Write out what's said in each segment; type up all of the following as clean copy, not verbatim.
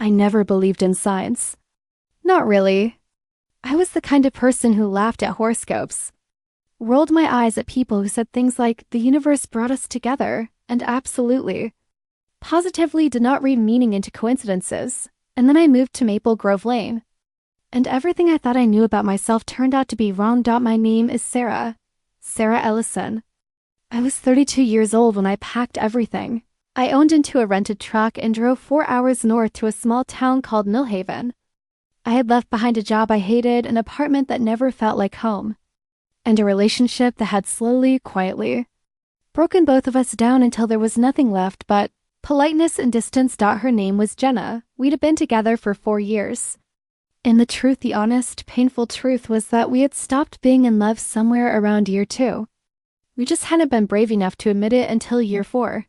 I never believed in signs. Not really. I was the kind of person who laughed at horoscopes, rolled my eyes at people who said things like, the universe brought us together, and absolutely, positively did not read meaning into coincidences. And then I moved to Maple Grove Lane. And everything I thought I knew about myself turned out to be wrong. My name is Sarah Ellison. I was 32 years old when I packed everything. I owned into a rented truck and drove 4 hours north to a small town called Millhaven. I had left behind a job I hated, an apartment that never felt like home, and a relationship that had slowly, quietly broken both of us down until there was nothing left but politeness and distance. Her name was Jenna. We'd been together for 4 years. And the honest, painful truth was that we had stopped being in love somewhere around year 2. We just hadn't been brave enough to admit it until year 4.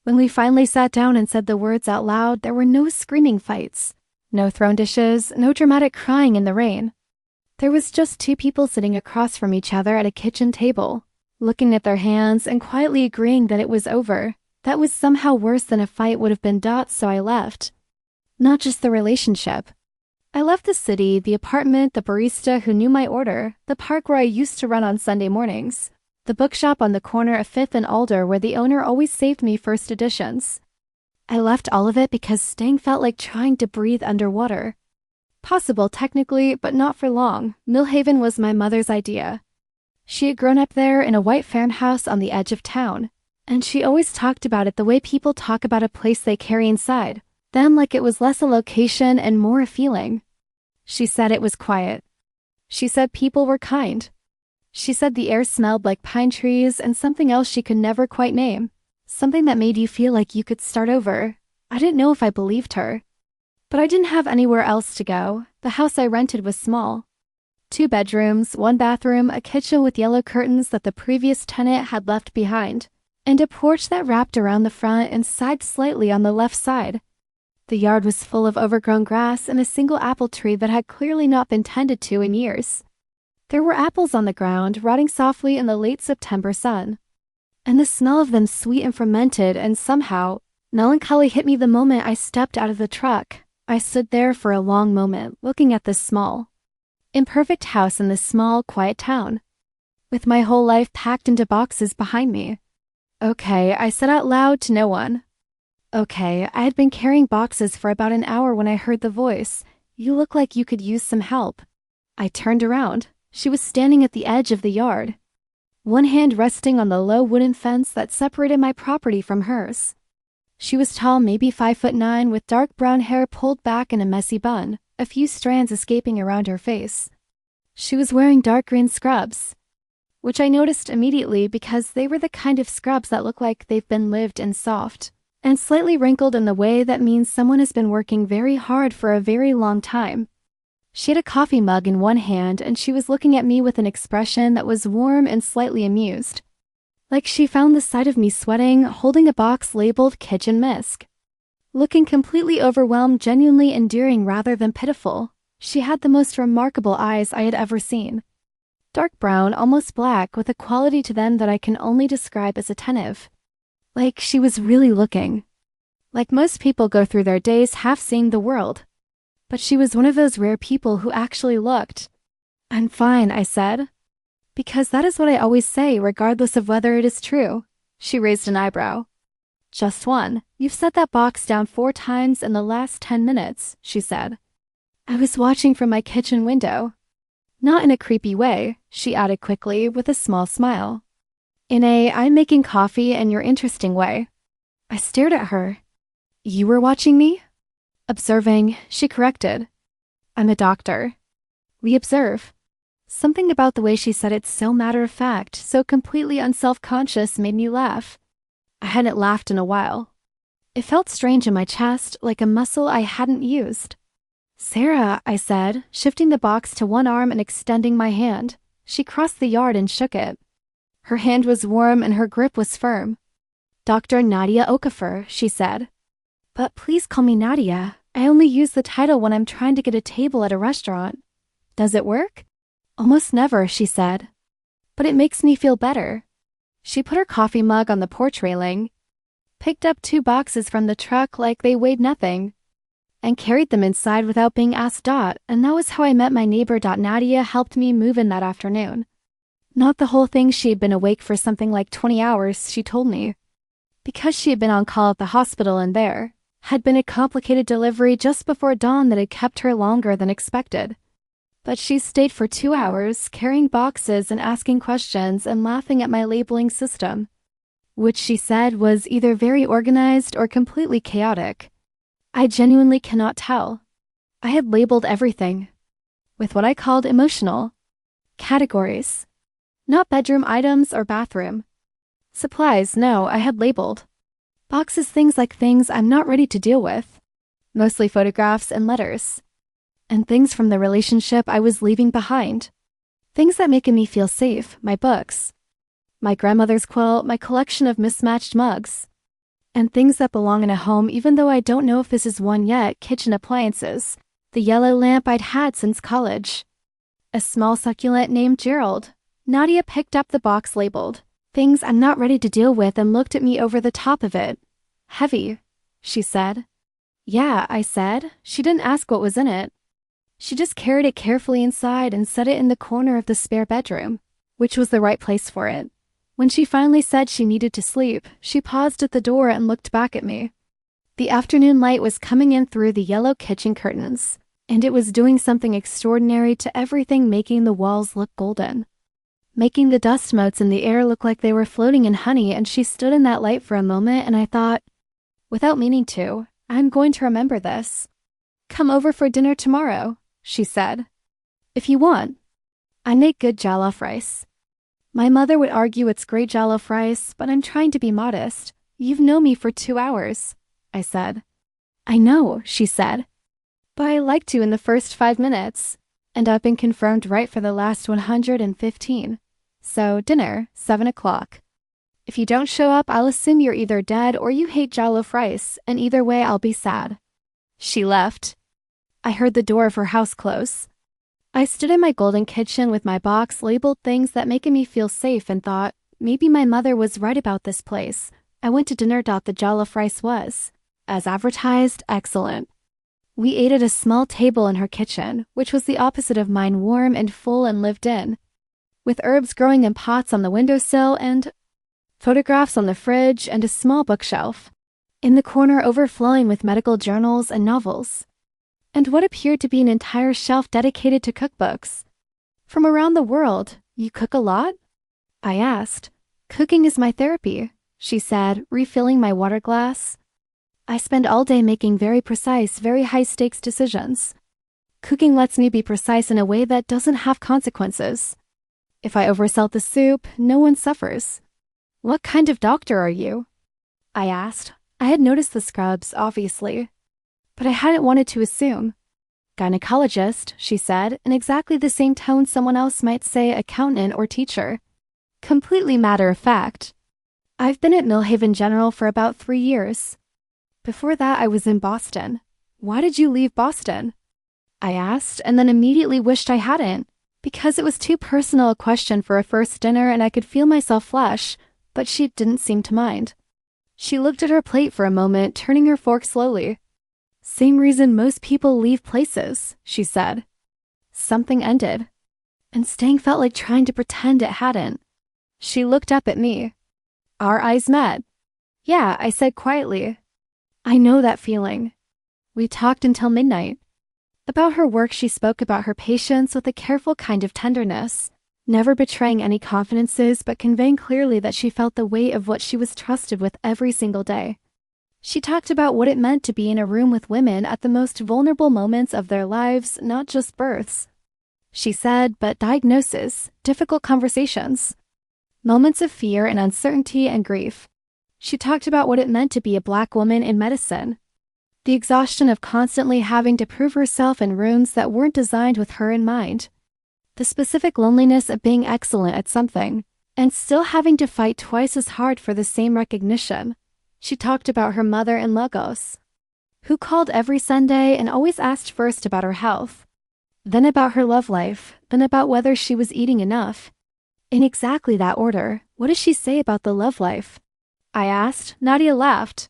When we finally sat down and said the words out loud, there were no screaming fights, no thrown dishes, no dramatic crying in the rain. There was just 2 people sitting across from each other at a kitchen table, looking at their hands and quietly agreeing that it was over. That was somehow worse than a fight would have been. So I left. Not just the relationship. I left the city, the apartment, the barista who knew my order, the park where I used to run on Sunday mornings, the bookshop on the corner of 5th and Alder where the owner always saved me first editions. I left all of it because staying felt like trying to breathe underwater. Possible technically, but not for long. Millhaven was my mother's idea. She had grown up there in a white farmhouse on the edge of town, and she always talked about it the way people talk about a place they carry inside them, like it was less a location and more a feeling. She said it was quiet. She said people were kind. She said the air smelled like pine trees and something else she could never quite name. Something that made you feel like you could start over. I didn't know if I believed her. But I didn't have anywhere else to go. The house I rented was small. 2 bedrooms, 1 bathroom, a kitchen with yellow curtains that the previous tenant had left behind, and a porch that wrapped around the front and sagged slightly on the left side. The yard was full of overgrown grass and a single apple tree that had clearly not been tended to in years. There were apples on the ground, rotting softly in the late September sun, and the smell of them sweet and fermented, and somehow, melancholy hit me the moment I stepped out of the truck. I stood there for a long moment, looking at this small, imperfect house in this small, quiet town, with my whole life packed into boxes behind me. Okay, I said out loud to no one. Okay, I had been carrying boxes for about an hour when I heard the voice. You look like you could use some help. I turned around. She was standing at the edge of the yard, one hand resting on the low wooden fence that separated my property from hers. She was tall, maybe 5'9", with dark brown hair pulled back in a messy bun, a few strands escaping around her face. She was wearing dark green scrubs, which I noticed immediately because they were the kind of scrubs that look like they've been lived in soft, and slightly wrinkled in the way that means someone has been working very hard for a very long time. She had a coffee mug in one hand and she was looking at me with an expression that was warm and slightly amused. Like she found the sight of me sweating, holding a box labeled Kitchen Misk. Looking completely overwhelmed, genuinely endearing rather than pitiful. She had the most remarkable eyes I had ever seen. Dark brown, almost black, with a quality to them that I can only describe as attentive. Like she was really looking. Like most people go through their days half seeing the world. But she was one of those rare people who actually looked. I'm fine, I said. Because that is what I always say, regardless of whether it is true. She raised an eyebrow. Just one. You've set that box down 4 times in the last 10 minutes, she said. I was watching from my kitchen window. Not in a creepy way, she added quickly with a small smile. In a, I'm making coffee and you're interesting way. I stared at her. You were watching me? Observing, she corrected. I'm a doctor. We observe. Something about the way she said it so matter-of-fact, so completely unself-conscious made me laugh. I hadn't laughed in a while. It felt strange in my chest, like a muscle I hadn't used. Sarah, I said, shifting the box to one arm and extending my hand. She crossed the yard and shook it. Her hand was warm and her grip was firm. Dr. Nadia Okafor, she said. But please call me Nadia. I only use the title when I'm trying to get a table at a restaurant. Does it work? Almost never, she said. But it makes me feel better. She put her coffee mug on the porch railing, picked up 2 boxes from the truck like they weighed nothing, and carried them inside without being asked. And that was how I met my neighbor. Nadia helped me move in that afternoon. Not the whole thing. She had been awake for something like 20 hours, she told me. Because she had been on call at the hospital and there had been a complicated delivery just before dawn that had kept her longer than expected. But she stayed for 2 hours, carrying boxes and asking questions and laughing at my labeling system, which she said was either very organized or completely chaotic. I genuinely cannot tell. I had labeled everything with what I called emotional categories. Not bedroom items or bathroom supplies, no, I had labeled boxes, things like things I'm not ready to deal with, mostly photographs and letters, and things from the relationship I was leaving behind. Things that make me feel safe, my books, my grandmother's quilt, my collection of mismatched mugs, and things that belong in a home even though I don't know if this is one yet. Kitchen appliances, the yellow lamp I'd had since college, a small succulent named Gerald. Nadia picked up the box labeled things I'm not ready to deal with and looked at me over the top of it. Heavy, she said. Yeah, I said. She didn't ask what was in it. She just carried it carefully inside and set it in the corner of the spare bedroom, which was the right place for it. When she finally said she needed to sleep, she paused at the door and looked back at me. The afternoon light was coming in through the yellow kitchen curtains, and it was doing something extraordinary to everything, making the walls look golden, making the dust motes in the air look like they were floating in honey. And she stood in that light for a moment, and I thought, without meaning to, I'm going to remember this. Come over for dinner tomorrow, she said. If you want. I make good jollof rice. My mother would argue it's great jollof rice, but I'm trying to be modest. You've known me for 2 hours, I said. I know, she said. But I liked you in the first 5 minutes, and I've been confirmed right for the last 115. So, dinner, 7 o'clock. If you don't show up, I'll assume you're either dead or you hate jollof rice, and either way I'll be sad. She left. I heard the door of her house close. I stood in my golden kitchen with my box labeled things that make me feel safe and thought, maybe my mother was right about this place. I went to dinner. The jollof rice was, as advertised, excellent. We ate at a small table in her kitchen, which was the opposite of mine, warm and full and lived in, with herbs growing in pots on the windowsill and photographs on the fridge and a small bookshelf in the corner overflowing with medical journals and novels, and what appeared to be an entire shelf dedicated to cookbooks from around the world. You cook a lot? I asked. Cooking is my therapy, she said, refilling my water glass. I spend all day making very precise, very high-stakes decisions. Cooking lets me be precise in a way that doesn't have consequences. If I oversalt the soup, no one suffers. What kind of doctor are you? I asked. I had noticed the scrubs, obviously, but I hadn't wanted to assume. Gynecologist, she said, in exactly the same tone someone else might say accountant or teacher. Completely matter of fact. I've been at Millhaven General for about 3 years. Before that, I was in Boston. Why did you leave Boston? I asked, and then immediately wished I hadn't, because it was too personal a question for a first dinner and I could feel myself flush, but she didn't seem to mind. She looked at her plate for a moment, turning her fork slowly. Same reason most people leave places, she said. Something ended, and staying felt like trying to pretend it hadn't. She looked up at me. Our eyes met. Yeah, I said quietly. I know that feeling. We talked until midnight. About her work, she spoke about her patients with a careful kind of tenderness, never betraying any confidences but conveying clearly that she felt the weight of what she was trusted with every single day. She talked about what it meant to be in a room with women at the most vulnerable moments of their lives, not just births. She said, but diagnosis, difficult conversations, moments of fear and uncertainty and grief. She talked about what it meant to be a Black woman in medicine, the exhaustion of constantly having to prove herself in rooms that weren't designed with her in mind, the specific loneliness of being excellent at something and still having to fight twice as hard for the same recognition. She talked about her mother in Lagos, who called every Sunday and always asked first about her health, then about her love life, then about whether she was eating enough. In exactly that order. What does she say about the love life? I asked. Nadia laughed.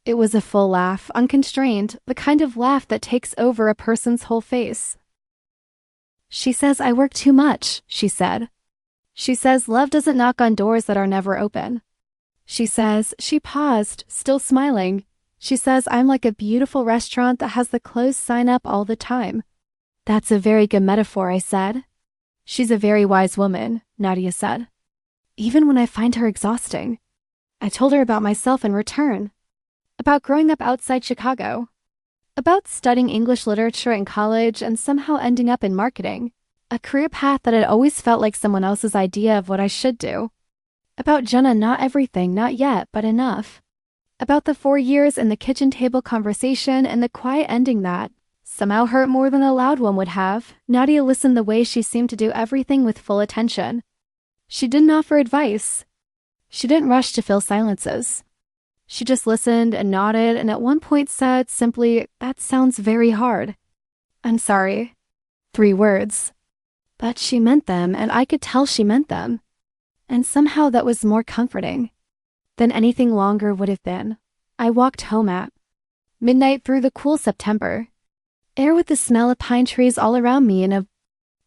It was a full laugh, unconstrained, the kind of laugh that takes over a person's whole face. She says I work too much, she said. She says love doesn't knock on doors that are never open. She says, she paused, still smiling. She says I'm like a beautiful restaurant that has the closed sign up all the time. That's a very good metaphor, I said. She's a very wise woman, Nadia said. Even when I find her exhausting. I told her about myself in return. About growing up outside Chicago. About studying English literature in college and somehow ending up in marketing. A career path that had always felt like someone else's idea of what I should do. About Jenna, not everything, not yet, but enough. About the 4 years in the kitchen table conversation and the quiet ending that somehow hurt more than a loud one would have. Nadia listened the way she seemed to do everything with full attention. She didn't offer advice. She didn't rush to fill silences. She just listened and nodded and at one point said simply, "That sounds very hard." "I'm sorry." 3 words. But she meant them, and I could tell she meant them. And somehow that was more comforting than anything longer would have been. I walked home at midnight through the cool September air with the smell of pine trees all around me and a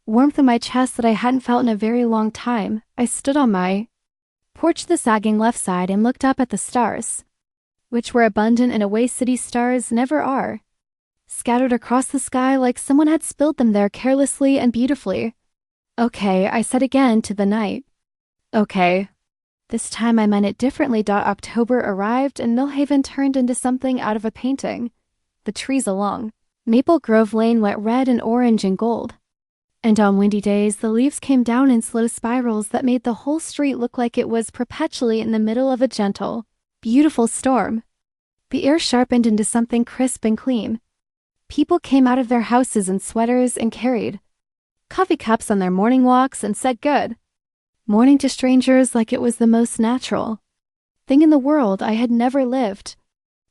warmth in my chest that I hadn't felt in a very long time. I stood on my porch, the sagging left side, and looked up at the stars, which were abundant in a way city stars never are, scattered across the sky like someone had spilled them there carelessly and beautifully. "Okay," I said again to the night. "Okay." This time I meant it differently. October arrived and Millhaven turned into something out of a painting. The trees along Maple Grove Lane went red and orange and gold. And on windy days, the leaves came down in slow spirals that made the whole street look like it was perpetually in the middle of a gentle, beautiful storm. The air sharpened into something crisp and clean. People came out of their houses in sweaters and carried coffee cups on their morning walks and said good morning to strangers like it was the most natural thing in the world. I had never lived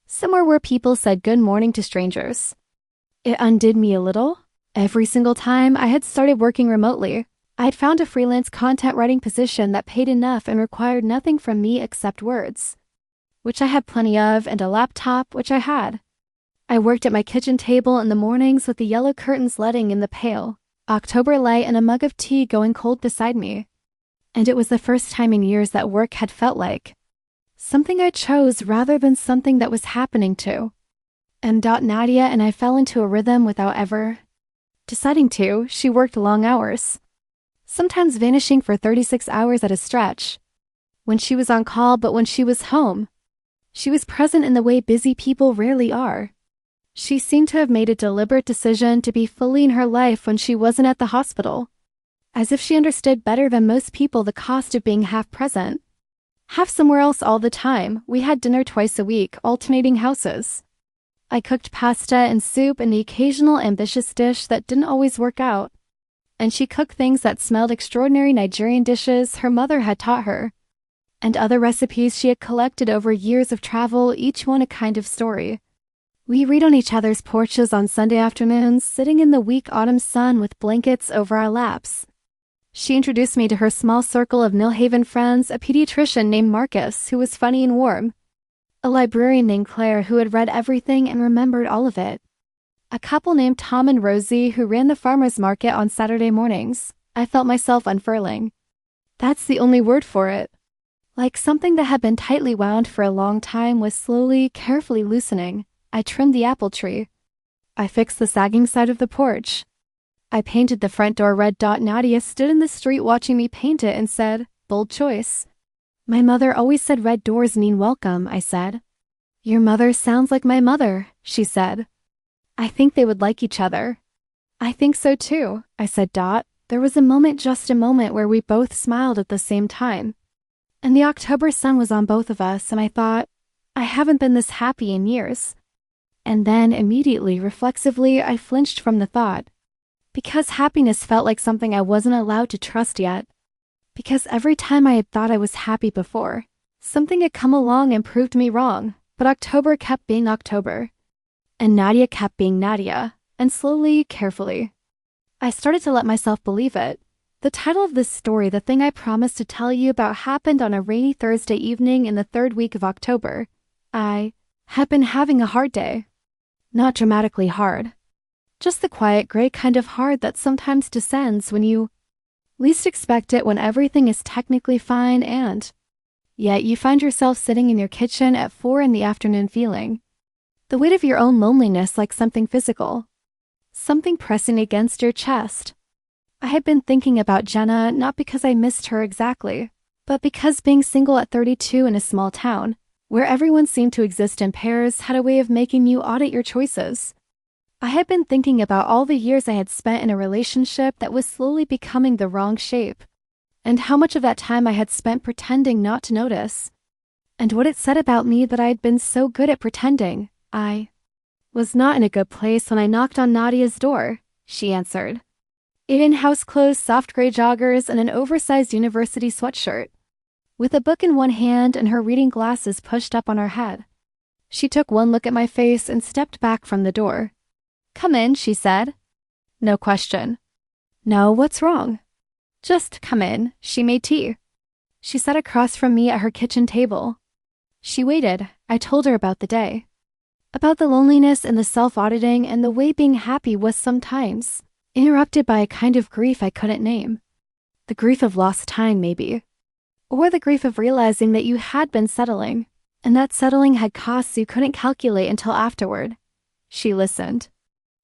somewhere where people said good morning to strangers. It undid me a little. Every single time I had started working remotely, I had found a freelance content writing position that paid enough and required nothing from me except words, which I had plenty of, and a laptop, which I had. I worked at my kitchen table in the mornings with the yellow curtains letting in the pale October light and a mug of tea going cold beside me. And it was the first time in years that work had felt like something I chose rather than something that was happening to. And Nadia and I fell into a rhythm without ever deciding to. She worked long hours, sometimes vanishing for 36 hours at a stretch. When she was on call, but when she was home, she was present in the way busy people rarely are. She seemed to have made a deliberate decision to be fully in her life when she wasn't at the hospital, as if she understood better than most people the cost of being half present, half somewhere else all the time. We had dinner twice a week, alternating houses. I cooked pasta and soup and the occasional ambitious dish that didn't always work out, and she cooked things that smelled extraordinary Nigerian dishes her mother had taught her, and other recipes she had collected over years of travel, each one a kind of story. We read on each other's porches on Sunday afternoons, sitting in the weak autumn sun with blankets over our laps. She introduced me to her small circle of Millhaven friends, a pediatrician named Marcus, who was funny and warm, a librarian named Claire, who had read everything and remembered all of it, a couple named Tom and Rosie, who ran the farmer's market on Saturday mornings. I felt myself unfurling. That's the only word for it. Like something that had been tightly wound for a long time was slowly, carefully loosening. I trimmed the apple tree. I fixed the sagging side of the porch. I painted the front door red. Nadia stood in the street watching me paint it and said, "Bold choice." "My mother always said red doors mean welcome," I said. "Your mother sounds like my mother," she said. "I think they would like each other." "I think so too," I said. There was a moment, just a moment, where we both smiled at the same time. And the October sun was on both of us, and I thought, I haven't been this happy in years. And then, immediately, reflexively, I flinched from the thought. Because happiness felt like something I wasn't allowed to trust yet. Because every time I had thought I was happy before, something had come along and proved me wrong. But October kept being October. And Nadia kept being Nadia. And slowly, carefully, I started to let myself believe it. The title of this story, the thing I promised to tell you about, happened on a rainy Thursday evening in the 3rd week of October. I had been having a hard day. Not dramatically hard. Just the quiet gray kind of hard that sometimes descends when you least expect it, when everything is technically fine and yet you find yourself sitting in your kitchen at 4 in the afternoon feeling the weight of your own loneliness, like something physical. Something pressing against your chest. I had been thinking about Jenna not because I missed her exactly, but because being single at 32 in a small town, where everyone seemed to exist in pairs, had a way of making you audit your choices. I had been thinking about all the years I had spent in a relationship that was slowly becoming the wrong shape, and how much of that time I had spent pretending not to notice, and what it said about me that I had been so good at pretending. I was not in a good place when I knocked on Nadia's door, she answered. In house clothes, soft gray joggers, and an oversized university sweatshirt, with a book in one hand and her reading glasses pushed up on her head. She took one look at my face and stepped back from the door. "Come in," she said. No question. "No, what's wrong?" "Just come in." She made tea. She sat across from me at her kitchen table. She waited. I told her about the day. About the loneliness and the self-auditing and the way being happy was sometimes interrupted by a kind of grief I couldn't name. The grief of lost time, maybe. Or the grief of realizing that you had been settling, and that settling had costs you couldn't calculate until afterward. She listened.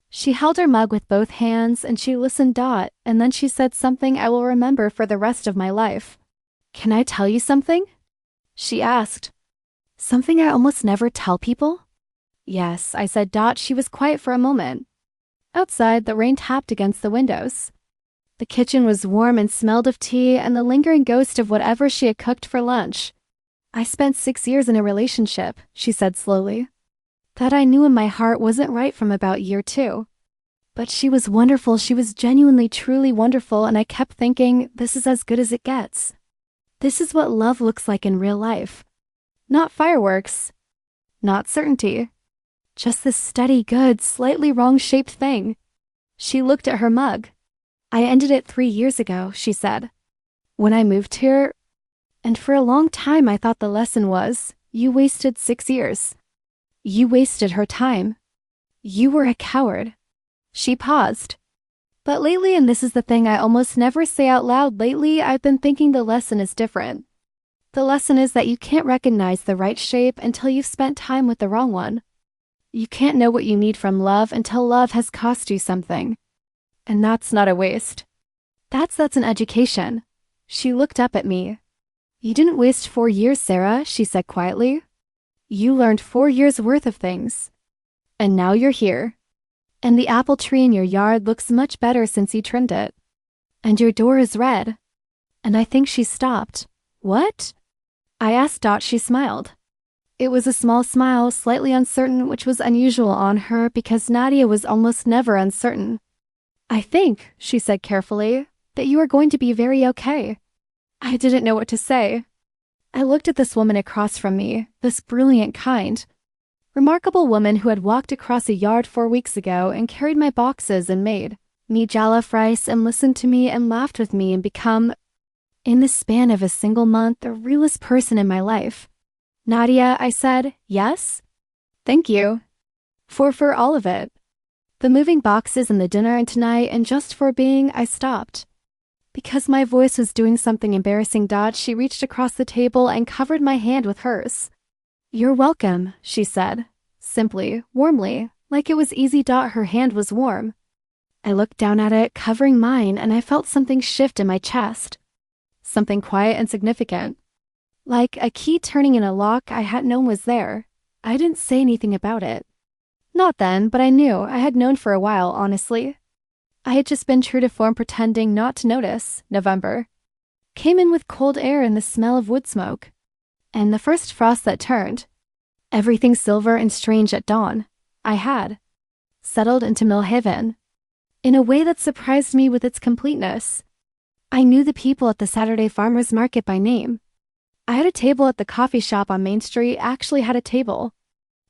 She held her mug with both hands and she listened, and then she said something I will remember for the rest of my life. "Can I tell you something?" she asked. "Something I almost never tell people?" "Yes," I said. She was quiet for a moment. Outside, the rain tapped against the windows. The kitchen was warm and smelled of tea and the lingering ghost of whatever she had cooked for lunch. "I spent 6 years in a relationship," she said slowly. "That I knew in my heart wasn't right from about year 2. But she was wonderful, she was genuinely, truly wonderful, and I kept thinking, this is as good as it gets. This is what love looks like in real life. Not fireworks. Not certainty. Just this steady, good, slightly wrong-shaped thing." She looked at her mug. "I ended it 3 years ago," she said. "When I moved here, and for a long time I thought the lesson was, you wasted 6 years. You wasted her time. You were a coward." She paused. "But lately, and this is the thing I almost never say out loud, lately I've been thinking the lesson is different. The lesson is that you can't recognize the right shape until you've spent time with the wrong one. You can't know what you need from love until love has cost you something. And that's not a waste. That's an education." She looked up at me. "You didn't waste 4 years, Sarah," she said quietly. "You learned 4 years worth of things. And now you're here. And the apple tree in your yard looks much better since you trimmed it. And your door is red." And I think she stopped. "What?" I asked. She smiled. It was a small smile, slightly uncertain, which was unusual on her because Nadia was almost never uncertain. "I think," she said carefully, "that you are going to be very okay." I didn't know what to say. I looked at this woman across from me, this brilliant, kind, remarkable woman who had walked across a yard 4 weeks ago and carried my boxes and made me jollof rice and listened to me and laughed with me and become, in the span of a single month, the realest person in my life. "Nadia," I said. "Yes?" "Thank you. For all of it. The moving boxes and the dinner and tonight, and just for being," I stopped. Because my voice was doing something embarrassing. She reached across the table and covered my hand with hers. "You're welcome," she said, simply, warmly, like it was easy. Her hand was warm. I looked down at it, covering mine, and I felt something shift in my chest. Something quiet and significant. Like a key turning in a lock I hadn't known was there. I didn't say anything about it. Not then, but I knew. I had known for a while, honestly. I had just been true to form, pretending not to notice. November came in with cold air and the smell of wood smoke. And the first frost that turned everything silver and strange at dawn. I had settled into Millhaven in a way that surprised me with its completeness. I knew the people at the Saturday farmers market by name. I had a table at the coffee shop on Main Street, actually had a table.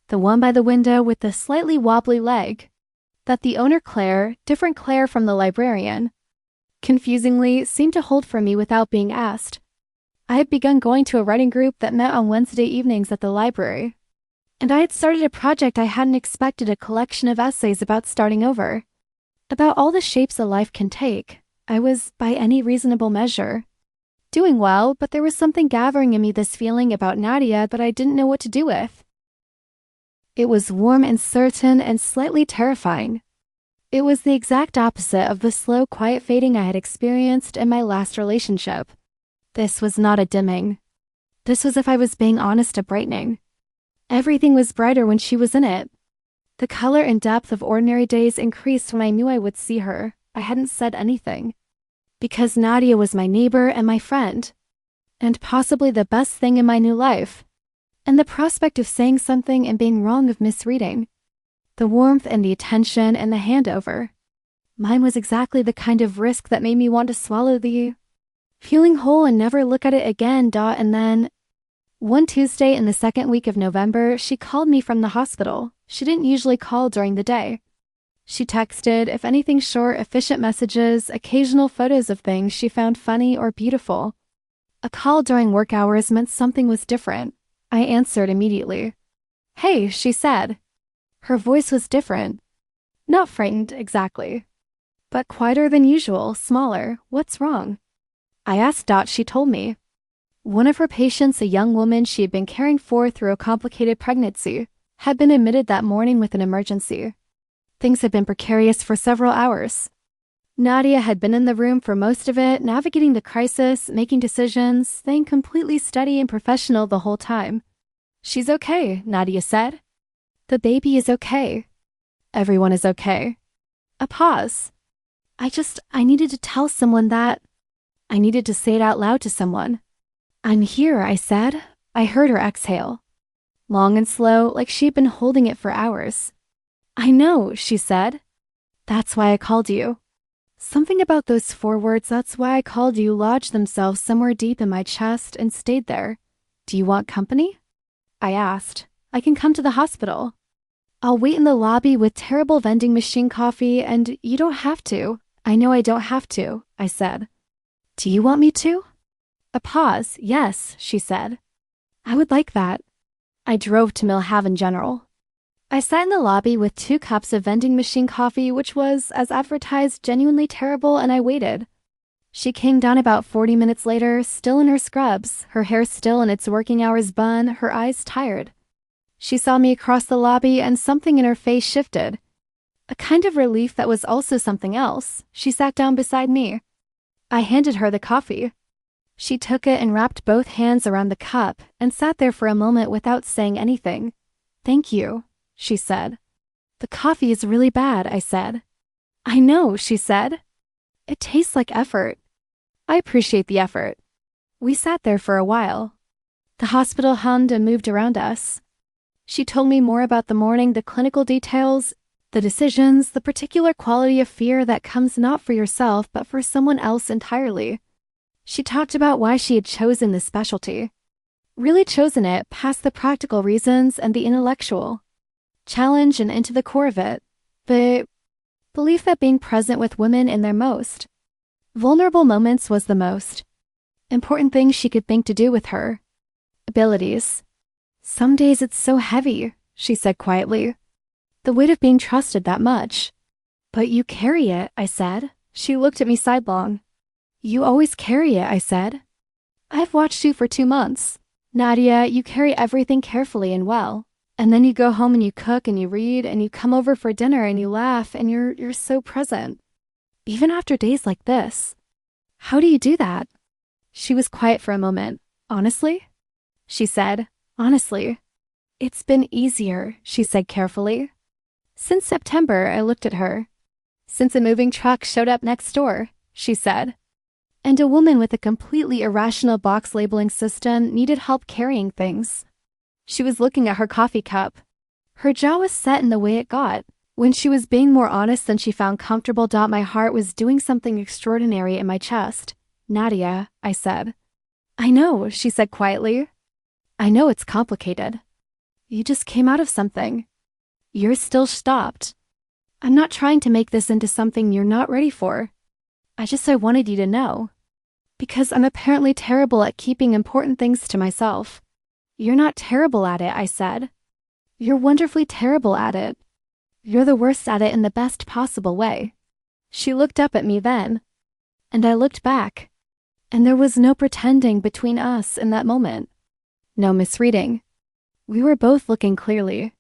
The one by the window with the slightly wobbly leg. That the owner Claire, different Claire from the librarian, confusingly seemed to hold for me without being asked. I had begun going to a writing group that met on Wednesday evenings at the library. And I had started a project I hadn't expected, a collection of essays about starting over. About all the shapes a life can take. I was, by any reasonable measure, doing well, but there was something gathering in me, this feeling about Nadia that I didn't know what to do with. It was warm and certain and slightly terrifying. It was the exact opposite of the slow, quiet fading I had experienced in my last relationship. This was not a dimming. This was, if I was being honest, a brightening. Everything was brighter when she was in it. The color and depth of ordinary days increased when I knew I would see her. I hadn't said anything. Because Nadia was my neighbor and my friend. And possibly the best thing in my new life. And the prospect of saying something and being wrong, of misreading. The warmth and the attention and the handover. Mine was exactly the kind of risk that made me want to swallow the feeling whole and never look at it again. And then, one Tuesday in the second week of November, she called me from the hospital. She didn't usually call during the day. She texted, if anything, short, efficient messages, occasional photos of things she found funny or beautiful. A call during work hours meant something was different. I answered immediately. Hey, she said. Her voice was different. Not frightened, exactly. But quieter than usual, smaller. What's wrong? I asked. She told me. One of her patients, a young woman she had been caring for through a complicated pregnancy, had been admitted that morning with an emergency. Things had been precarious for several hours. Nadia had been in the room for most of it, navigating the crisis, making decisions, staying completely steady and professional the whole time. She's okay, Nadia said. The baby is okay. Everyone is okay. A pause. I needed to tell someone that. I needed to say it out loud to someone. I'm here, I said. I heard her exhale. Long and slow, like she'd been holding it for hours. I know, she said. That's why I called you. Something about those 4 words, that's why I called you, lodged themselves somewhere deep in my chest and stayed there. Do you want company? I asked. I can come to the hospital. I'll wait in the lobby with terrible vending machine coffee, and you don't have to. I know I don't have to, I said. Do you want me to? A pause. Yes, she said. I would like that. I drove to Millhaven General. I sat in the lobby with 2 cups of vending machine coffee, which was, as advertised, genuinely terrible, and I waited. She came down about 40 minutes later, still in her scrubs, her hair still in its working hours bun, her eyes tired. She saw me across the lobby, and something in her face shifted. A kind of relief that was also something else. She sat down beside me. I handed her the coffee. She took it and wrapped both hands around the cup and sat there for a moment without saying anything. Thank you, she said. The coffee is really bad, I said. I know, she said. It tastes like effort. I appreciate the effort. We sat there for a while. The hospital hummed and moved around us. She told me more about the morning, the clinical details, the decisions, the particular quality of fear that comes not for yourself but for someone else entirely. She talked about why she had chosen this specialty. Really chosen it past the practical reasons and the intellectual. Challenge and into the core of it. The belief that being present with women in their most vulnerable moments was the most important thing she could think to do with her abilities. Some days it's so heavy, she said quietly. The weight of being trusted that much. But you carry it, I said. She looked at me sidelong. You always carry it, I said. I've watched you for 2 months. Nadia, you carry everything carefully and well. And then you go home and you cook and you read and you come over for dinner and you laugh and you're so present. Even after days like this. How do you do that? She was quiet for a moment. Honestly? She said. Honestly. It's been easier, she said carefully. Since September, I looked at her. Since a moving truck showed up next door, she said. And a woman with a completely irrational box labeling system needed help carrying things. She was looking at her coffee cup. Her jaw was set in the way it got. When she was being more honest than she found comfortable, my heart was doing something extraordinary in my chest. Nadia, I said. I know, she said quietly. I know it's complicated. You just came out of something. You're still stopped. I'm not trying to make this into something you're not ready for. I wanted you to know. Because I'm apparently terrible at keeping important things to myself. You're not terrible at it, I said. You're wonderfully terrible at it. You're the worst at it in the best possible way. She looked up at me then, and I looked back, and there was no pretending between us in that moment. No misreading. We were both looking clearly.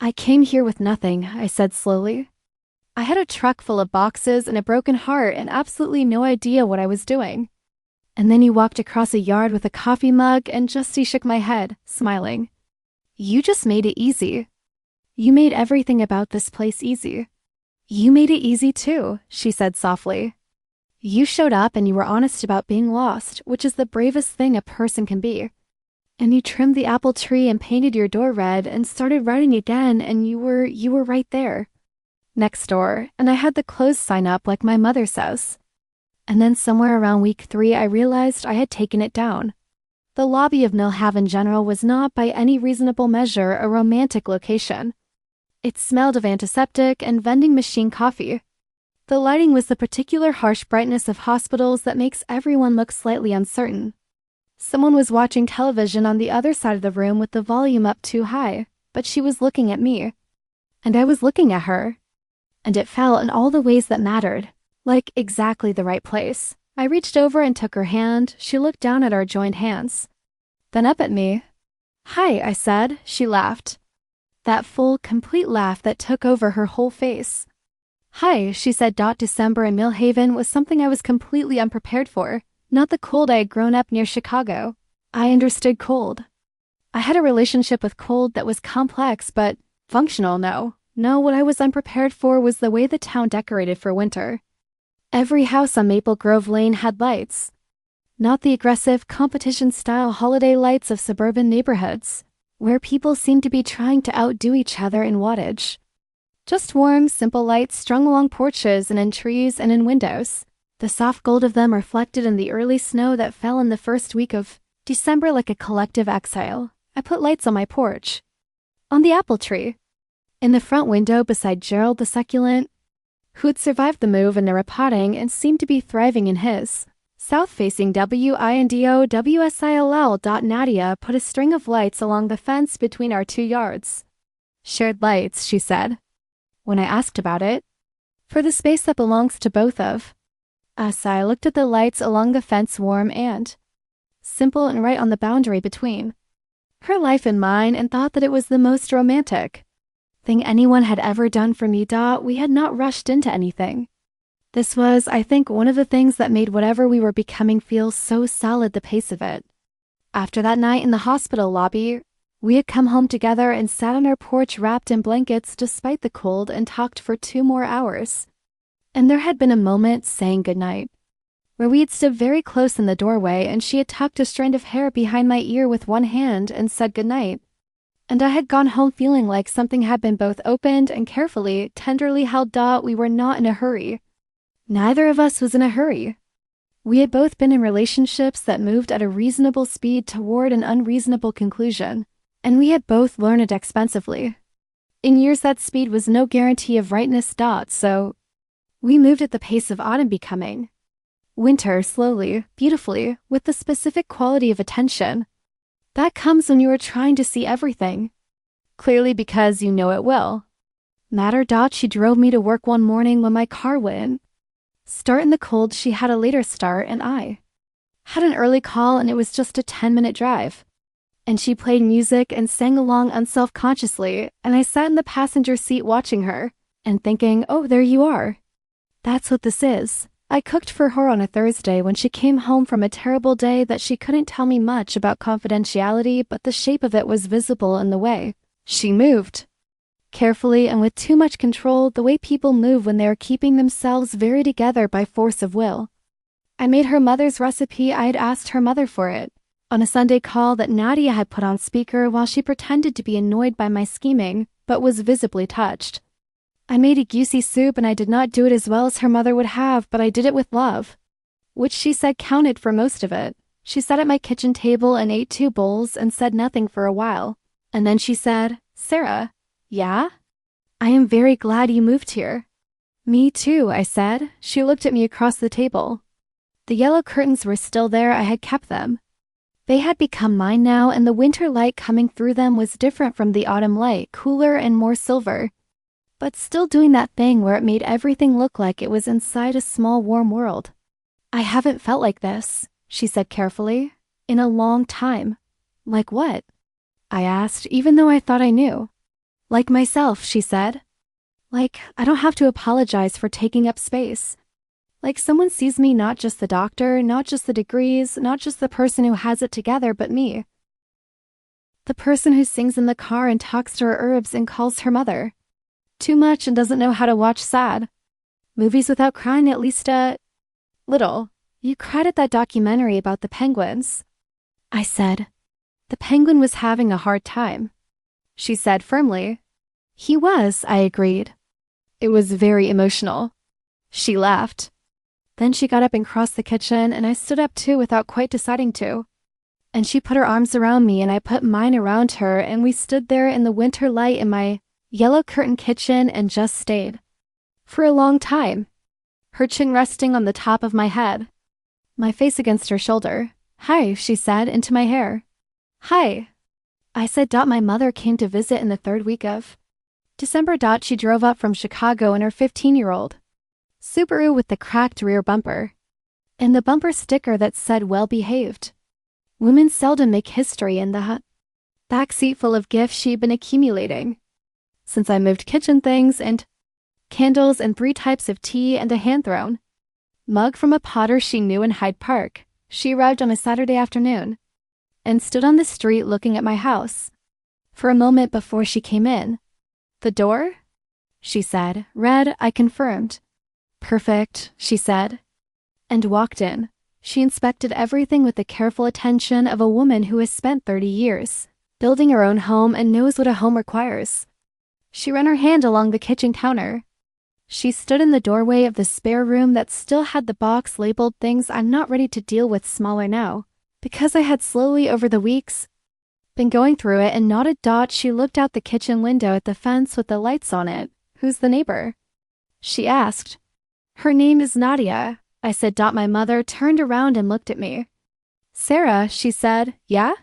I came here with nothing, I said slowly. I had a truck full of boxes and a broken heart and absolutely no idea what I was doing. And then you walked across a yard with a coffee mug and Justy shook my head, smiling. You just made it easy. You made everything about this place easy. You made it easy too, she said softly. You showed up and you were honest about being lost, which is the bravest thing a person can be. And you trimmed the apple tree and painted your door red and started writing again and you were right there. Next door, and I had the clothes sign up like my mother's house. And then somewhere around week 3 I realized I had taken it down. The lobby of Millhaven General was not by any reasonable measure a romantic location. It smelled of antiseptic and vending machine coffee. The lighting was the particular harsh brightness of hospitals that makes everyone look slightly uncertain. Someone was watching television on the other side of the room with the volume up too high, but she was looking at me. And I was looking at her. And it fell in all the ways that mattered, like exactly the right place. I reached over and took her hand. She looked down at our joined hands. Then up at me. Hi, I said. She laughed. That full, complete laugh that took over her whole face. Hi, she said. December in Millhaven was something I was completely unprepared for, not the cold I had grown up near Chicago. I understood cold. I had a relationship with cold that was complex but functional, no. No, what I was unprepared for was the way the town decorated for winter. Every house on Maple Grove Lane had lights. Not the aggressive, competition-style holiday lights of suburban neighborhoods, where people seemed to be trying to outdo each other in wattage. Just warm, simple lights strung along porches and in trees and in windows. The soft gold of them reflected in the early snow that fell in the first week of December like a collective exile. I put lights on my porch. On the apple tree. In the front window beside Gerald the succulent, who had survived the move and the repotting and seemed to be thriving in his. South-facing WINDO Nadia put a string of lights along the fence between our 2 yards. Shared lights, she said. When I asked about it, for the space that belongs to both of us, I looked at the lights along the fence, warm and simple and right on the boundary between her life and mine, and thought that it was the most romantic thing anyone had ever done for me. We had not rushed into anything. This was, I think, one of the things that made whatever we were becoming feel so solid, the pace of it. After that night in the hospital lobby, we had come home together and sat on our porch wrapped in blankets despite the cold and talked for 2 more hours. And there had been a moment saying goodnight, where we had stood very close in the doorway and she had tucked a strand of hair behind my ear with one hand and said goodnight. And I had gone home feeling like something had been both opened and carefully, tenderly held. We were not in a hurry. Neither of us was in a hurry. We had both been in relationships that moved at a reasonable speed toward an unreasonable conclusion, and we had both learned it expensively. In years that speed was no guarantee of rightness. So we moved at the pace of autumn becoming winter, slowly, beautifully, with the specific quality of attention that comes when you are trying to see everything clearly because you know it will matter. She drove me to work one morning when my car wouldn't start in the cold. She had a later start and I had an early call and it was just a 10-minute drive. And she played music and sang along unself-consciously, and I sat in the passenger seat watching her and thinking, oh, there you are. That's what this is. I cooked for her on a Thursday when she came home from a terrible day that she couldn't tell me much about confidentiality, but the shape of it was visible in the way she moved. Carefully and with too much control, the way people move when they are keeping themselves very together by force of will. I made her mother's recipe. I had asked her mother for it on a Sunday call that Nadia had put on speaker while she pretended to be annoyed by my scheming, but was visibly touched. I made a goosey soup and I did not do it as well as her mother would have, but I did it with love, which she said counted for most of it. She sat at my kitchen table and ate 2 bowls and said nothing for a while. And then she said, Sarah, yeah? I am very glad you moved here. Me too, I said. She looked at me across the table. The yellow curtains were still there. I had kept them. They had become mine now, and the winter light coming through them was different from the autumn light, cooler and more silver, but still doing that thing where it made everything look like it was inside a small warm world. I haven't felt like this, she said carefully, in a long time. Like what? I asked, even though I thought I knew. Like myself, she said. Like, I don't have to apologize for taking up space. Like someone sees me, not just the doctor, not just the degrees, not just the person who has it together, but me. The person who sings in the car and talks to her herbs and calls her mother. Too much and doesn't know how to watch sad. Movies without crying at least a little. You cried at that documentary about the penguins. I said. The penguin was having a hard time. She said firmly. He was, I agreed. It was very emotional. She laughed. Then she got up and crossed the kitchen, and I stood up too without quite deciding to. And she put her arms around me, and I put mine around her, and we stood there in the winter light in my yellow curtain kitchen and just stayed. For a long time. Her chin resting on the top of my head. My face against her shoulder. Hi, she said, into my hair. Hi. I said. My mother came to visit in the 3rd week of December. She drove up from Chicago in her 15-year-old Subaru with the cracked rear bumper and the bumper sticker that said well behaved. Women seldom make history in the back seat full of gifts she'd been accumulating. Since I moved kitchen things and candles and 3 types of tea and a hand-thrown mug from a potter she knew in Hyde Park, she arrived on a Saturday afternoon and stood on the street looking at my house for a moment before she came in. The door? She said. Red, I confirmed. Perfect, she said, and walked in. She inspected everything with the careful attention of a woman who has spent 30 years building her own home and knows what a home requires. She ran her hand along the kitchen counter. She stood in the doorway of the spare room that still had the box labeled things I'm not ready to deal with smaller now, because I had slowly over the weeks been going through it, and nodded. She looked out the kitchen window at the fence with the lights on it. Who's the neighbor? She asked. Her name is Nadia, I said. My mother turned around and looked at me. Sarah, she said. Yeah?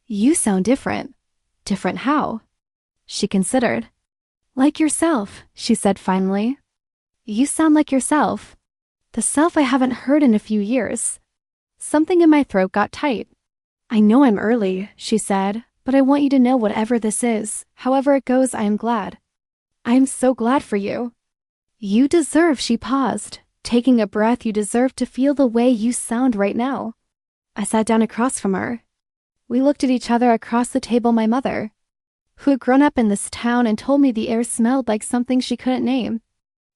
You sound different. Different how? She considered. Like yourself, she said finally. You sound like yourself. The self I haven't heard in a few years. Something in my throat got tight. I know I'm early, she said, but I want you to know whatever this is, however it goes, I am glad. I am so glad for you. You deserve, she paused, taking a breath, you deserve to feel the way you sound right now. I sat down across from her. We looked at each other across the table. My mother, who had grown up in this town and told me the air smelled like something she couldn't name.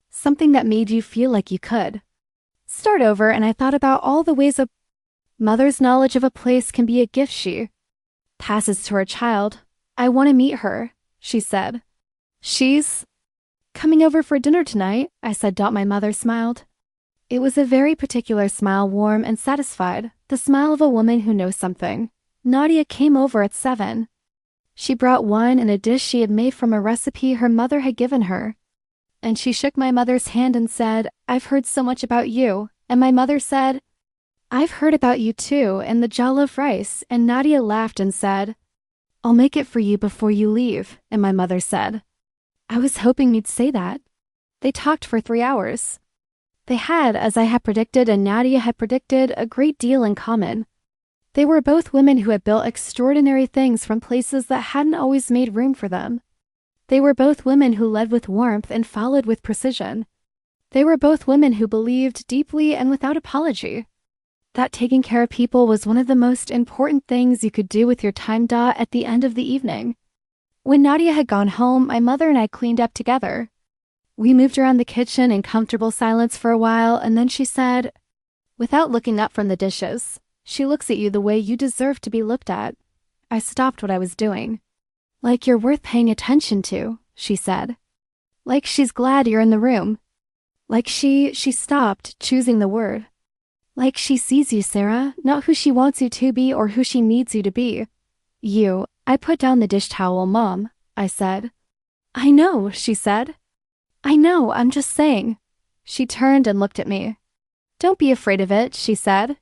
Something that made you feel like you could start over, and I thought about all the ways a mother's knowledge of a place can be a gift she passes to her child. I want to meet her, she said. She's coming over for dinner tonight, I said. My mother smiled. It was a very particular smile, warm and satisfied, the smile of a woman who knows something. Nadia came over at 7. She brought wine and a dish she had made from a recipe her mother had given her. And she shook my mother's hand and said, I've heard so much about you. And my mother said, I've heard about you too, and the jollof rice. And Nadia laughed and said, I'll make it for you before you leave. And my mother said, I was hoping you'd say that. They talked for 3 hours. They had, as I had predicted and Nadia had predicted, a great deal in common. They were both women who had built extraordinary things from places that hadn't always made room for them. They were both women who led with warmth and followed with precision. They were both women who believed deeply and without apology that taking care of people was one of the most important things you could do with your time. At the end of the evening, when Nadia had gone home, my mother and I cleaned up together. We moved around the kitchen in comfortable silence for a while, and then she said, without looking up from the dishes, she looks at you the way you deserve to be looked at. I stopped what I was doing. Like you're worth paying attention to, she said. Like she's glad you're in the room. Like she stopped, choosing the word. Like she sees you, Sarah, not who she wants you to be or who she needs you to be. You. I put down the dish towel. Mom, I said. I know, she said. I know, I'm just saying. She turned and looked at me. Don't be afraid of it, she said.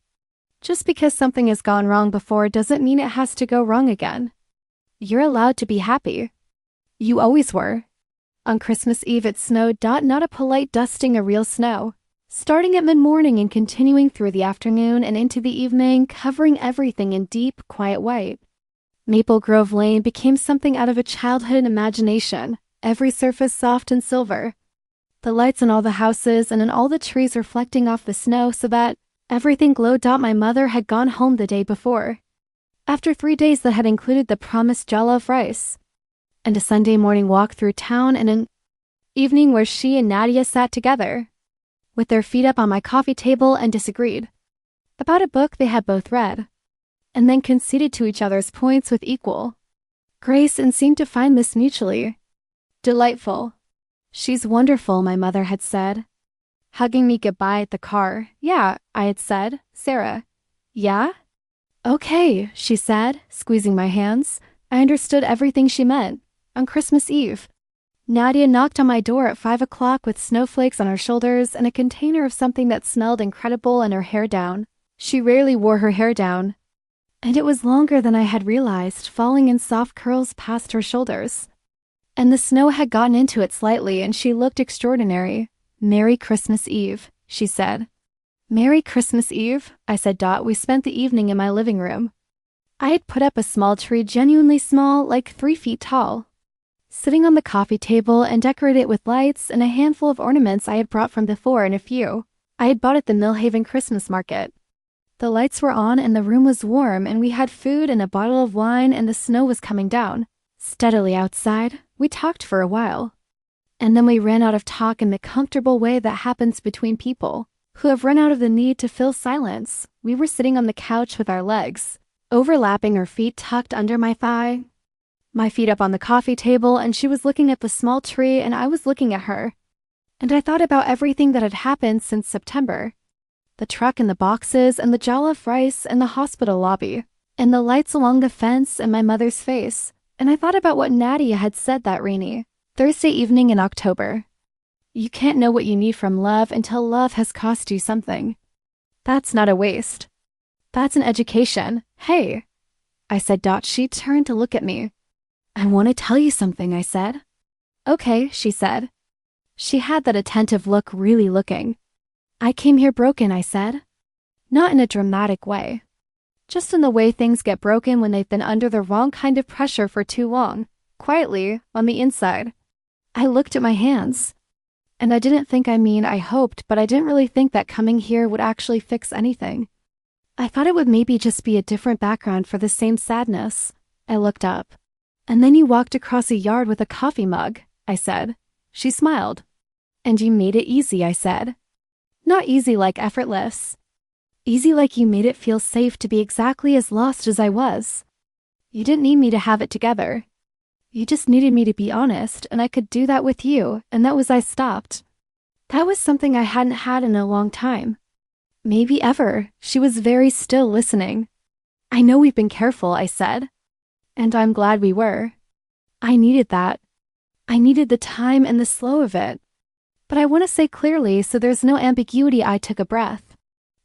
Just because something has gone wrong before doesn't mean it has to go wrong again. You're allowed to be happy. You always were. On Christmas Eve it snowed, not a polite dusting of real snow. Starting at mid-morning and continuing through the afternoon and into the evening, covering everything in deep, quiet white. Maple Grove Lane became something out of a childhood imagination, every surface soft and silver. The lights in all the houses and in all the trees reflecting off the snow so that everything glowed. My mother had gone home the day before, after 3 days that had included the promised jollof rice, and a Sunday morning walk through town and an evening where she and Nadia sat together, with their feet up on my coffee table and disagreed about a book they had both read, and then conceded to each other's points with equal grace and seemed to find this mutually delightful. She's wonderful, my mother had said, hugging me goodbye at the car. Yeah, I had said. Sarah. Yeah? Okay, she said, squeezing my hands. I understood everything she meant. On Christmas Eve, Nadia knocked on my door at 5 o'clock with snowflakes on her shoulders and a container of something that smelled incredible and her hair down. She rarely wore her hair down, and it was longer than I had realized, falling in soft curls past her shoulders. And the snow had gotten into it slightly and she looked extraordinary. Merry Christmas Eve, she said. Merry Christmas Eve, I said. We spent the evening in my living room. I had put up a small tree, genuinely small, like 3 feet tall, sitting on the coffee table and decorated it with lights and a handful of ornaments I had brought from before and a few I had bought at the Millhaven Christmas market. The lights were on and the room was warm and we had food and a bottle of wine and the snow was coming down steadily outside. We talked for a while, and then we ran out of talk in the comfortable way that happens between people who have run out of the need to fill silence. We were sitting on the couch with our legs overlapping, her feet tucked under my thigh, my feet up on the coffee table, and she was looking at the small tree and I was looking at her. And I thought about everything that had happened since September. The truck and the boxes and the jollof rice and the hospital lobby and the lights along the fence and my mother's face. And I thought about what Nadia had said that rainy Thursday evening in October. You can't know what you need from love until love has cost you something. That's not a waste. That's an education. Hey, I said. She turned to look at me. I want to tell you something, I said. Okay, she said. She had that attentive look, really looking. I came here broken, I said. Not in a dramatic way. Just in the way things get broken when they've been under the wrong kind of pressure for too long, quietly, on the inside. I looked at my hands. And I didn't think, I hoped, but I didn't really think that coming here would actually fix anything. I thought it would maybe just be a different background for the same sadness. I looked up. And then you walked across a yard with a coffee mug, I said. She smiled. And you made it easy, I said. Not easy like effortless. Easy like you made it feel safe to be exactly as lost as I was. You didn't need me to have it together. You just needed me to be honest, and I could do that with you, and that was I stopped. That was something I hadn't had in a long time. Maybe ever. She was very still, listening. I know we've been careful, I said. And I'm glad we were. I needed that. I needed the time and the slow of it. But I want to say clearly so there's no ambiguity. I took a breath.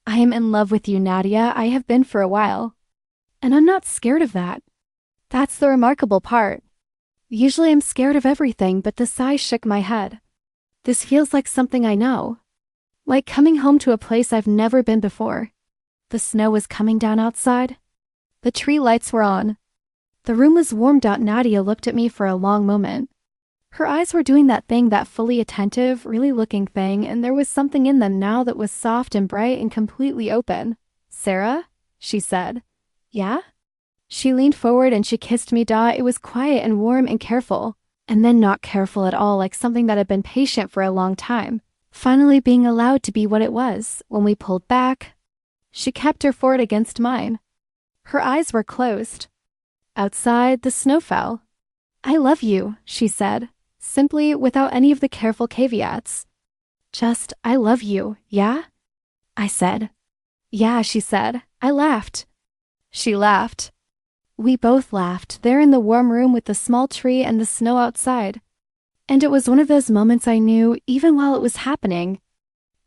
I am in love with you, Nadia. I have been for a while. And I'm not scared of that. That's the remarkable part. Usually I'm scared of everything, but the sigh shook my head. This feels like something I know. Like coming home to a place I've never been before. The snow was coming down outside. The tree lights were on. The room was warmed out. Nadia looked at me for a long moment. Her eyes were doing that thing, that fully attentive, really looking thing, and there was something in them now that was soft and bright and completely open. Sarah? She said. Yeah? She leaned forward and she kissed me. It was quiet and warm and careful, and then not careful at all, like something that had been patient for a long time, finally being allowed to be what it was. When we pulled back, she kept her forehead against mine. Her eyes were closed. Outside, the snow fell. I love you, she said, simply, without any of the careful caveats. Just, I love you, yeah? I said. Yeah, she said. I laughed. She laughed. We both laughed, there in the warm room with the small tree and the snow outside. And it was one of those moments I knew, even while it was happening,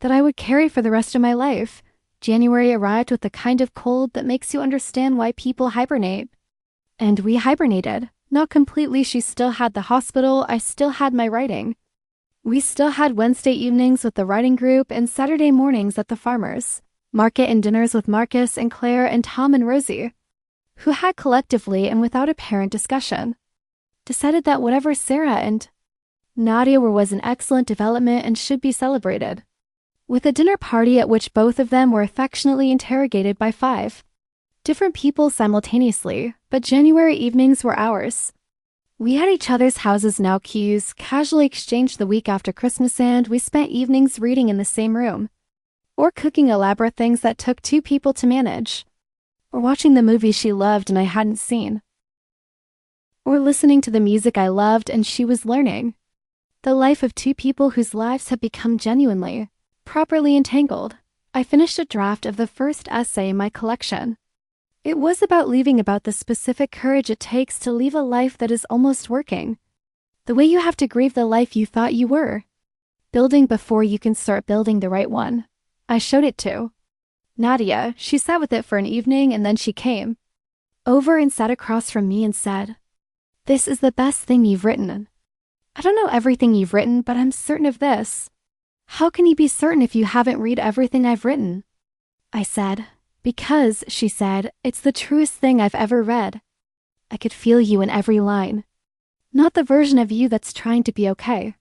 that I would carry for the rest of my life. January arrived with the kind of cold that makes you understand why people hibernate. And we hibernated. Not completely. She still had the hospital. I still had my writing. We still had Wednesday evenings with the writing group and Saturday mornings at the farmers market and dinners with Marcus and Claire and Tom and Rosie, who had collectively and without apparent discussion decided that whatever Sarah and Nadia were was an excellent development and should be celebrated, with a dinner party at which both of them were affectionately interrogated by 5 different people simultaneously, but January evenings were ours. We had each other's houses now keys, casually exchanged the week after Christmas, and we spent evenings reading in the same room, or cooking elaborate things that took 2 people to manage, or watching the movies she loved and I hadn't seen, or listening to the music I loved and she was learning. The life of 2 people whose lives had become genuinely, properly entangled. I finished a draft of the first essay in my collection. It was about the specific courage it takes to leave a life that is almost working. The way you have to grieve the life you thought you were building before you can start building the right one. I showed it to Nadia. She sat with it for an evening and then she came over and sat across from me and said, "This is the best thing you've written. I don't know everything you've written, but I'm certain of this." "How can you be certain if you haven't read everything I've written?" I said. "Because," she said, "it's the truest thing I've ever read. I could feel you in every line. Not the version of you that's trying to be okay.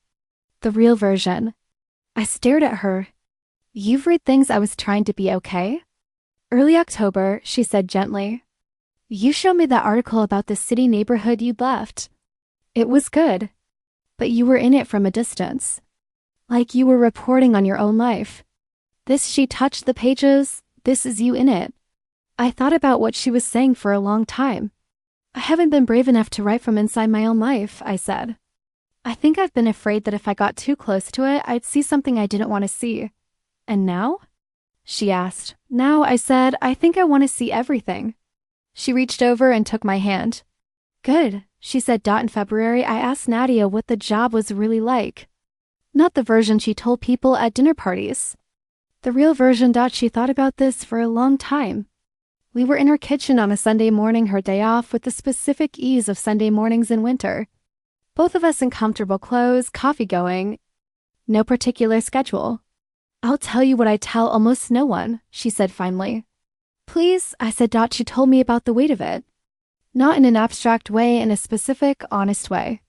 The real version." I stared at her. "You've read things I was trying to be okay?" "Early October," she said gently. "You showed me that article about the city neighborhood you'd left. It was good. But you were in it from a distance. Like you were reporting on your own life. This," she touched the pages, "this is you in it." I thought about what she was saying for a long time. "I haven't been brave enough to write from inside my own life," I said. "I think I've been afraid that if I got too close to it, I'd see something I didn't want to see." "And now?" she asked. "Now," I said, "I think I want to see everything." She reached over and took my hand. "Good," she said. In February, I asked Nadia what the job was really like. Not the version she told people at dinner parties. The real version. She thought about this for a long time. We were in her kitchen on a Sunday morning, her day off, with the specific ease of Sunday mornings in winter. Both of us in comfortable clothes, coffee going. No particular schedule. "I'll tell you what I tell almost no one," she said finally. "Please," I said. She told me about the weight of it. Not in an abstract way, in a specific, honest way.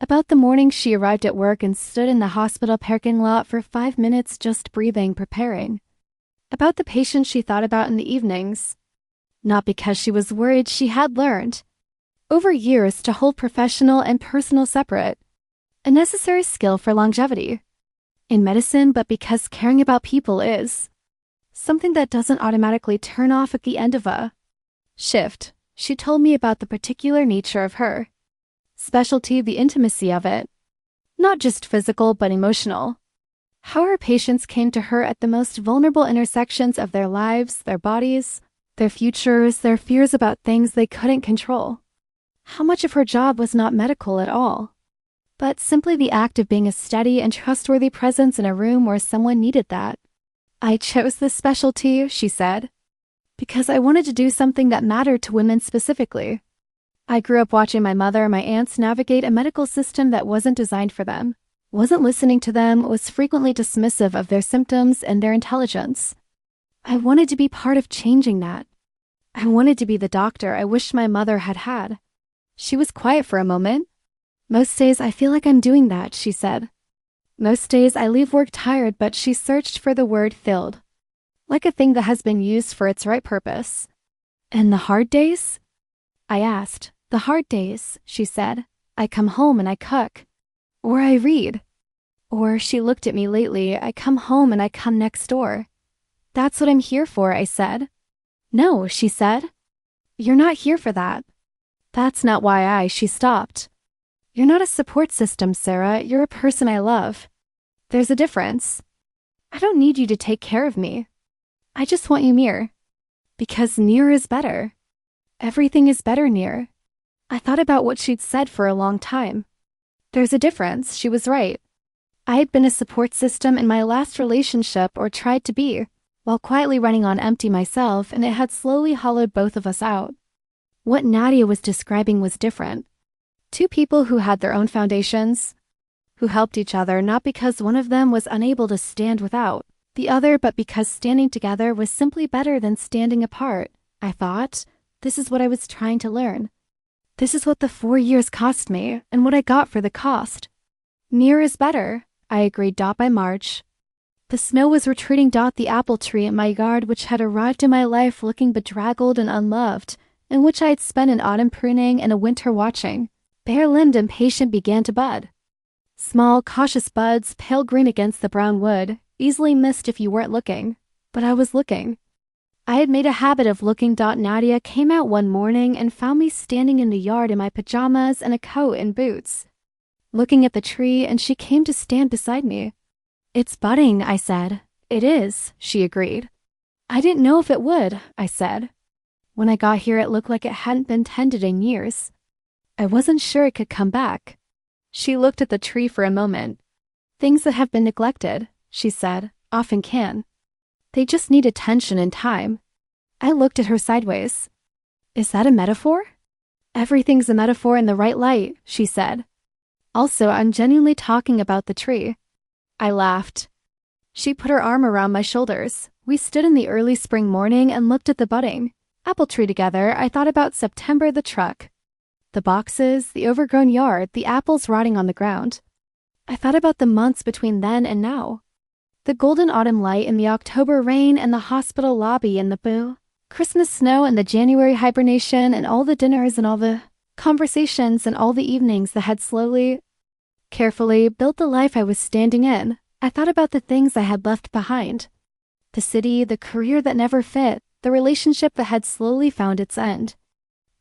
About the morning she arrived at work and stood in the hospital parking lot for 5 minutes just breathing, preparing. About the patient she thought about in the evenings. Not because she was worried. She had learned over years to hold professional and personal separate, a necessary skill for longevity in medicine, but because caring about people is something that doesn't automatically turn off at the end of a shift. She told me about the particular nature of her specialty, the intimacy of it, not just physical but emotional. How her patients came to her at the most vulnerable intersections of their lives, their bodies, their futures, their fears about things they couldn't control. How much of her job was not medical at all, but simply the act of being a steady and trustworthy presence in a room where someone needed that. "I chose this specialty," she said, "because I wanted to do something that mattered to women specifically. I grew up watching my mother and my aunts navigate a medical system that wasn't designed for them, wasn't listening to them, was frequently dismissive of their symptoms and their intelligence. I wanted to be part of changing that. I wanted to be the doctor I wished my mother had had." She was quiet for a moment. "Most days I feel like I'm doing that," she said. "Most days I leave work tired," but she searched for the word filled, like a thing that has been used for its right purpose. "And the hard days?" I asked. "The hard days," she said. "I come home and I cook. Or I read. Or," she looked at me lately, "I come home and I come next door. That's what I'm here for," I said. "No," she said. "You're not here for that. That's not why she stopped. "You're not a support system, Sarah. You're a person I love. There's a difference. I don't need you to take care of me. I just want you near. Because near is better. Everything is better near." I thought about what she'd said for a long time. There's a difference. She was right. I had been a support system in my last relationship, or tried to be. while quietly running on empty myself, and it had slowly hollowed both of us out. What Nadia was describing was different. Two people who had their own foundations, who helped each other not because one of them was unable to stand without the other, but because standing together was simply better than standing apart. I thought, this is what I was trying to learn. This is what the 4 years cost me, and what I got for the cost. Near is better, I agreed. By March, the snow was retreating. The apple tree in my yard, which had arrived in my life looking bedraggled and unloved, in which I had spent an autumn pruning and a winter watching, bare-limbed and patient, began to bud. Small, cautious buds, pale green against the brown wood, easily missed if you weren't looking. But I was looking. I had made a habit of looking. Nadia came out one morning and found me standing in the yard in my pajamas and a coat and boots, looking at the tree, and she came to stand beside me. It's budding, I said. It is, she agreed. I didn't know if it would, I said. When I got here, it looked like it hadn't been tended in years. I wasn't sure it could come back. She looked at the tree for a moment. Things that have been neglected, she said, often can. They just need attention and time. I looked at her sideways. Is that a metaphor? Everything's a metaphor in the right light, she said. Also, I'm genuinely talking about the tree. I laughed. She put her arm around my shoulders. We stood in the early spring morning and looked at the budding apple tree together. I thought about September, the truck, the boxes, the overgrown yard, the apples rotting on the ground. I thought about the months between then and now. The golden autumn light and the October rain and the hospital lobby and the Christmas snow and the January hibernation and all the dinners and all the conversations and all the evenings that had slowly, carefully built the life I was standing in. I thought about the things I had left behind. The city, the career that never fit, the relationship that had slowly found its end.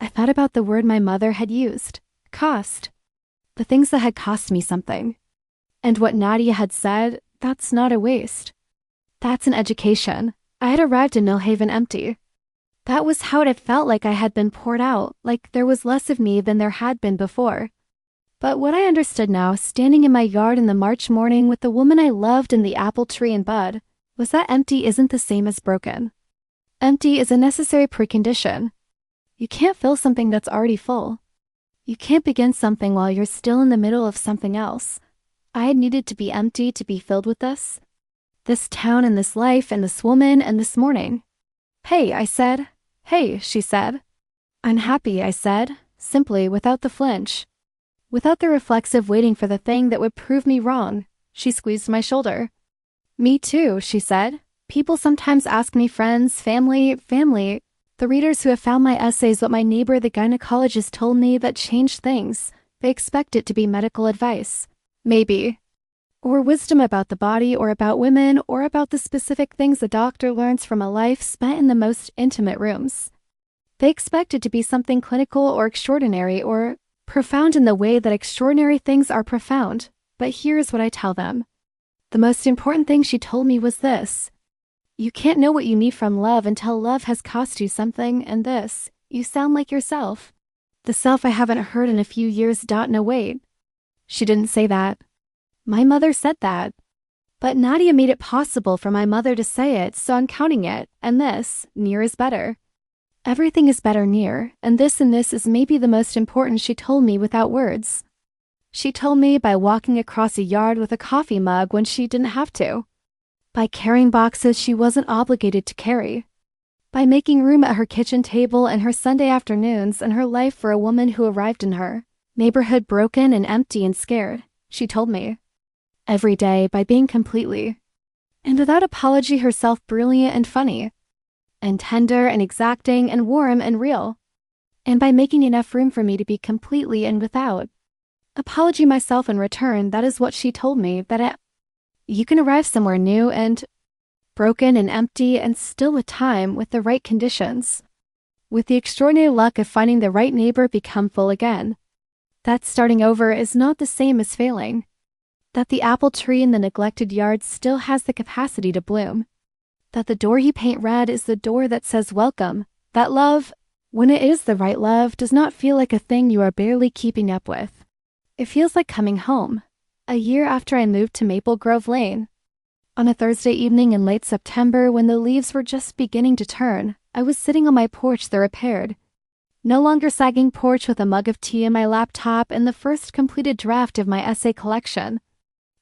I thought about the word my mother had used, cost. The things that had cost me something. And what Nadia had said, that's not a waste. That's an education. I had arrived in Millhaven empty. That was how it had felt, like I had been poured out, like there was less of me than there had been before. But what I understood now, standing in my yard in the March morning with the woman I loved and the apple tree and bud, was that empty isn't the same as broken. Empty is a necessary precondition. You can't fill something that's already full. You can't begin something while you're still in the middle of something else. I had needed to be empty to be filled with this town and this life and this woman and this morning. Hey, I said. Hey, she said. I'm happy, I said, simply, without the flinch. Without the reflexive waiting for the thing that would prove me wrong. She squeezed my shoulder. Me too, she said. People sometimes ask me, friends, family, the readers who have found my essays, what my neighbor, the gynecologist, told me that changed things. They expect it to be medical advice. Maybe. Or wisdom about the body, or about women, or about the specific things a doctor learns from a life spent in the most intimate rooms. They expect it to be something clinical or extraordinary or profound in the way that extraordinary things are profound. But here's what I tell them. The most important thing she told me was this. You can't know what you need from love until love has cost you something, and this, you sound like yourself. The self I haven't heard in a few years. No, wait. She didn't say that. My mother said that. But Nadia made it possible for my mother to say it, so I'm counting it, and this, near is better. Everything is better near, and this is maybe the most important. She told me without words. She told me by walking across a yard with a coffee mug when she didn't have to. By carrying boxes she wasn't obligated to carry. By making room at her kitchen table and her Sunday afternoons and her life for a woman who arrived in her neighborhood broken and empty and scared, she told me. Every day, by being completely, and without apology, herself, brilliant and funny, and tender and exacting and warm and real, and by making enough room for me to be completely and without apology myself in return. That is what she told me, that you can arrive somewhere new and broken and empty and still with time, with the right conditions, with the extraordinary luck of finding the right neighbor, become full again. That starting over is not the same as failing. That the apple tree in the neglected yard still has the capacity to bloom. That the door you paint red is the door that says welcome. That love, when it is the right love, does not feel like a thing you are barely keeping up with. It feels like coming home. A year after I moved to Maple Grove Lane. On a Thursday evening in late September, when the leaves were just beginning to turn, I was sitting on my porch the repaired, no longer sagging porch with a mug of tea in my laptop and the first completed draft of my essay collection,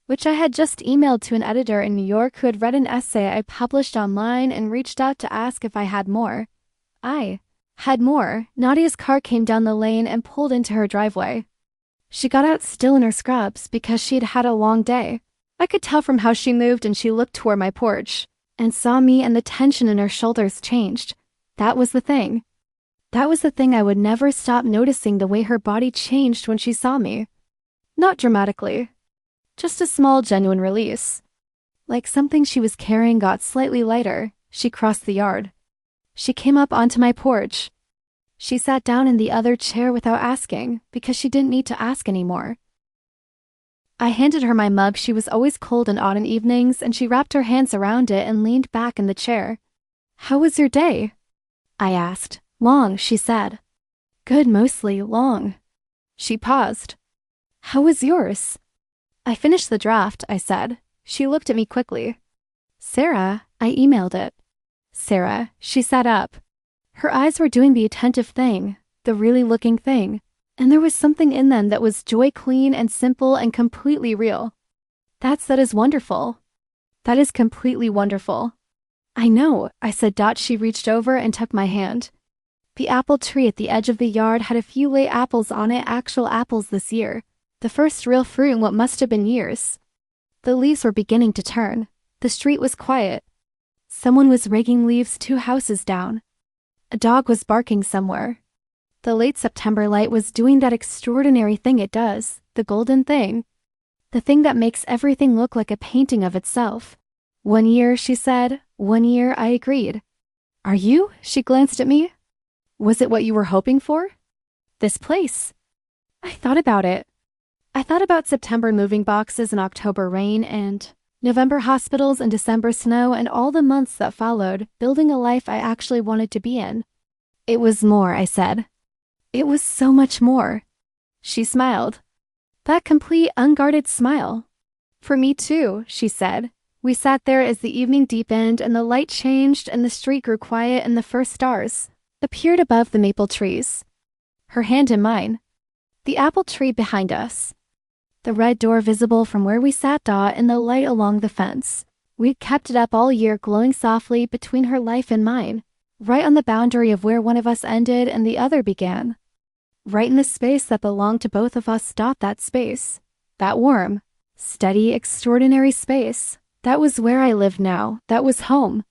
which I had just emailed to an editor in New York who had read an essay I published online and reached out to ask if I had more. I had more. Nadia's car came down the lane and pulled into her driveway. She got out still in her scrubs because she'd had a long day. I could tell from how she moved, and she looked toward my porch and saw me, and the tension in her shoulders changed. That was the thing. That was the thing I would never stop noticing, the way her body changed when she saw me. Not dramatically. Just a small, genuine release. Like something she was carrying got slightly lighter. She crossed the yard. She came up onto my porch. She sat down in the other chair without asking, because she didn't need to ask anymore. I handed her my mug. She was always cold in autumn evenings, and she wrapped her hands around it and leaned back in the chair. "How was your day?" I asked. "Long," she said. "Good, mostly long." She paused. "How was yours?" "I finished the draft," I said. She looked at me quickly. "Sarah," I emailed it. "Sarah." She sat up. Her eyes were doing the attentive thing, the really looking thing, and there was something in them that was joy, clean and simple and completely real. That is wonderful. That is completely wonderful." "I know," I said. She reached over and took my hand. The apple tree at the edge of the yard had a few late apples on it, actual apples this year, the first real fruit in what must have been years. The leaves were beginning to turn. The street was quiet. Someone was raking leaves 2 houses down. A dog was barking somewhere. The late September light was doing that extraordinary thing it does, the golden thing. The thing that makes everything look like a painting of itself. "1 year," she said. "1 year," I agreed. "Are you?" She glanced at me. "Was it what you were hoping for?" "This place." I thought about it. I thought about September moving boxes and October rain and November hospitals and December snow and all the months that followed, building a life I actually wanted to be in. "It was more," I said. "It was so much more." She smiled. That complete, unguarded smile. "For me too," she said. We sat there as the evening deepened and the light changed and the street grew quiet and the first stars appeared above the maple trees. Her hand in mine. The apple tree behind us. The red door visible from where we sat in the light along the fence. We'd kept it up all year, glowing softly between her life and mine, right on the boundary of where one of us ended and the other began. Right in the space that belonged to both of us. That space. That warm, steady, extraordinary space. That was where I lived now. That was home.